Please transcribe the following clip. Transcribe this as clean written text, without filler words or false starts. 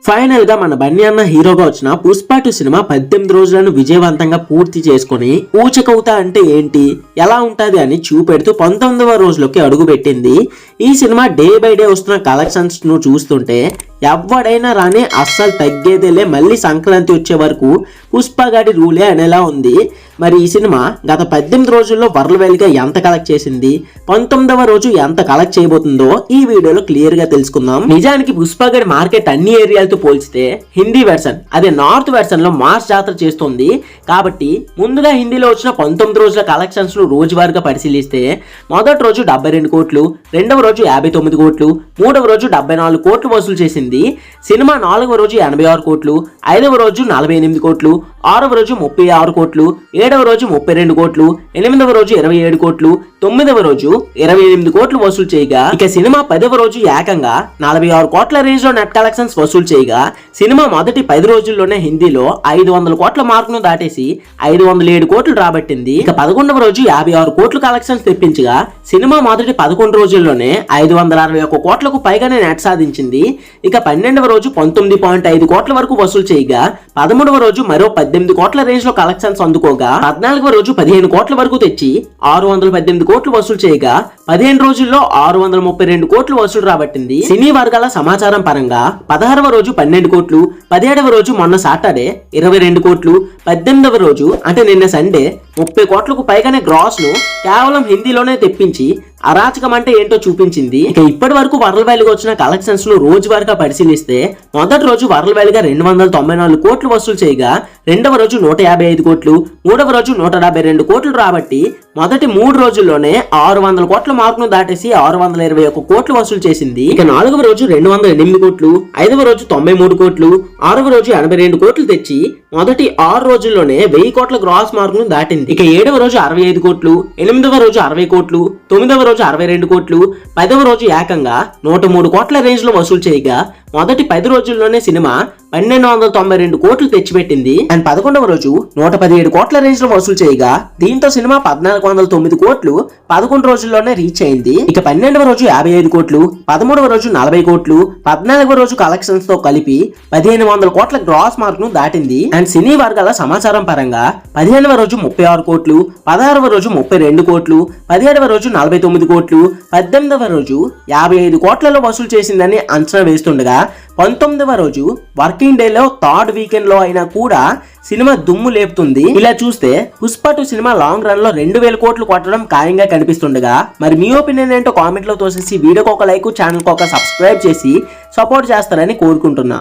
Final గా మన బన్నీ అన్న హీరోగా వచ్చిన పుష్ప 2 సినిమా 18 రోజులను విజయవంతంగా పూర్తి చేసుకుని ఊచకవుత అంటే ఏంటి, ఎలా ఉంటది అని చూపెడుతూ 19వ రోజులోకి అడుగు పెట్టింది. ఈ సినిమా డే బై డే వస్తున్న కలెక్షన్స్ ను చూస్తుంటే ఎవడైనా రాని అస్సలు తగ్గేదేలే, మళ్ళీ సంక్రాంతి వచ్చే వరకు పుష్ప గాడి రూలే అనేలా ఉంది. మరి ఈ సినిమా గత 18 రోజుల్లో వరల్డ్ గా ఎంత కలెక్ట్ చేసింది, 19వ రోజు ఎంత కలెక్ట్ చేయబోతుందో ఈ వీడియోలో క్లియర్ గా తెలుసుకుందాం. నిజానికి పుష్ప గాడి మార్కెట్ అన్ని ఏరియాలతో పోల్చితే హిందీ వెర్షన్ అదే నార్త్ వెర్షన్ లో మార్చ్ జాతర చేస్తుంది. కాబట్టి ముందుగా హిందీలో వచ్చిన 19 రోజుల కలెక్షన్స్ ను రోజువారీగా పరిశీలిస్తే మొదటి రోజు 72 కోట్లు, రెండవ రోజు 59 కోట్లు, మూడవ రోజు 74 కోట్లు వసూలు చేసింది. సినిమా 4వ రోజు 86 కోట్లు, 5వ రోజు 48 కోట్లు, 6వ రోజు 36 కోట్లు, 7వ రోజు 32 కోట్లు, 8వ రోజు 27 కోట్లు, 9వ రోజు 28 కోట్లు వసూలు చేయగా, ఇక సినిమా 10వ రోజు ఏకంగా 46 కోట్ల రేంజ్ లో నెట్ కలెక్షన్స్ వసూలు చేయగా, సినిమా మొదటి 10 రోజుల్లోనే హిందీలో 500 కోట్ల మార్క్ ను దాటేసి 507 కోట్లు రాబట్టింది. ఇక 11వ రోజు 56 కోట్లు కలెక్షన్స్ తెప్పించగా, సినిమా మొదటి 11 రోజుల్లోనే 561 కోట్లకు పైగానే నెట్ సాధించింది. ఇక 12వ రోజు 19.5 కోట్ల వరకు వసూలు చేయగా, 13వ రోజు మరో 18 కోట్ల రేంజ్ లో కలెక్షన్స్ అందుకోగా, 14వ రోజు 15 కోట్ల వరకు తెచ్చి 618 కోట్లు వసూలు చేయగా, 15 రోజుల్లో 632 కోట్లు వసూలు రాబట్టింది. సినీ వర్గాల సమాచారం పరంగా 16వ రోజు 12 కోట్లు, 17వ రోజు మొన్న సాటర్డే 22 కోట్లు, 18వ రోజు అంటే నిన్న సండే 30 కోట్లకు పైగానే గ్రాస్ ను కేవలం హిందీలోనే తెప్పించి అరాచకం అంటే ఏంటో చూపించింది. ఇక ఇప్పటి వరకు వరల్డ్ వైడ్ గా వచ్చిన కలెక్షన్స్ ను రోజువారీగా పరిశీలిస్తే మొదటి రోజు వరల్డ్ వైడ్ గా 294 కోట్లు వసూలు చేయగా, రెండవ రోజు 155 కోట్లు, మూడవ రోజు 172 కోట్లు రాబట్టి మొదటి 3 రోజుల్లోనే 600 కోట్ల మార్క్ ను దాటేసి 621 కోట్లు వసూలు చేసింది. ఇక 4వ రోజు 208 కోట్లు, 5వ రోజు 93 కోట్లు, 6వ రోజు 82 కోట్లు తెచ్చి మొదటి 6 రోజుల్లోనే 1000 కోట్ల గ్రాస్ మార్క్ ను దాటింది. ఇక 7వ రోజు 65 కోట్లు, 8వ రోజు 60 కోట్లు, 9వ రోజు 62 కోట్లు, 10వ రోజు ఏకంగా 103 కోట్ల రేంజ్ లో వసూలు చేయగా, మొదటి 10 రోజుల్లోనే సినిమా 1292 కోట్లు తెచ్చిపెట్టింది. అండ్ 11వ రోజు 117 కోట్ల రేంజ్ లో వసూలు చేయగా, దీంతో సినిమా 1409 కోట్లు 11 రోజుల్లోనే రీచ్ అయింది. ఇక 12వ రోజు 55 కోట్లు, 13వ రోజు 40 కోట్లు, 14వ రోజు కలెక్షన్స్ తో కలిపి 1500 కోట్ల గ్రాస్ మార్క్ ను దాటింది. అండ్ సినీ వర్గాల సమాచారం పరంగా 15వ రోజు 36 కోట్లు, 16వ రోజు 32 కోట్లు, 17వ రోజు 49 కోట్లు, 18వ రోజు 55 కోట్లలో వసూలు చేసిందని అంచనా వేస్తుండగా, 19వ రోజు వర్కింగ్ డే లో థర్డ్ వీకెండ్ లో అయినా కూడా సినిమా దుమ్ము లేపుతుంది. ఇలా చూస్తే పుష్ప 2 సినిమా లాంగ్ రన్ లో 2000 కోట్లు కొట్టడం ఖాయంగా కనిపిస్తుండగా, మరి మీ ఒపీనియన్ ఏంటో కామెంట్ లో తోసేసి వీడియోకి ఒక లైక్, ఛానల్ కి ఒక సబ్స్క్రైబ్ చేసి సపోర్ట్ చేస్తారని కోరుకుంటున్నా.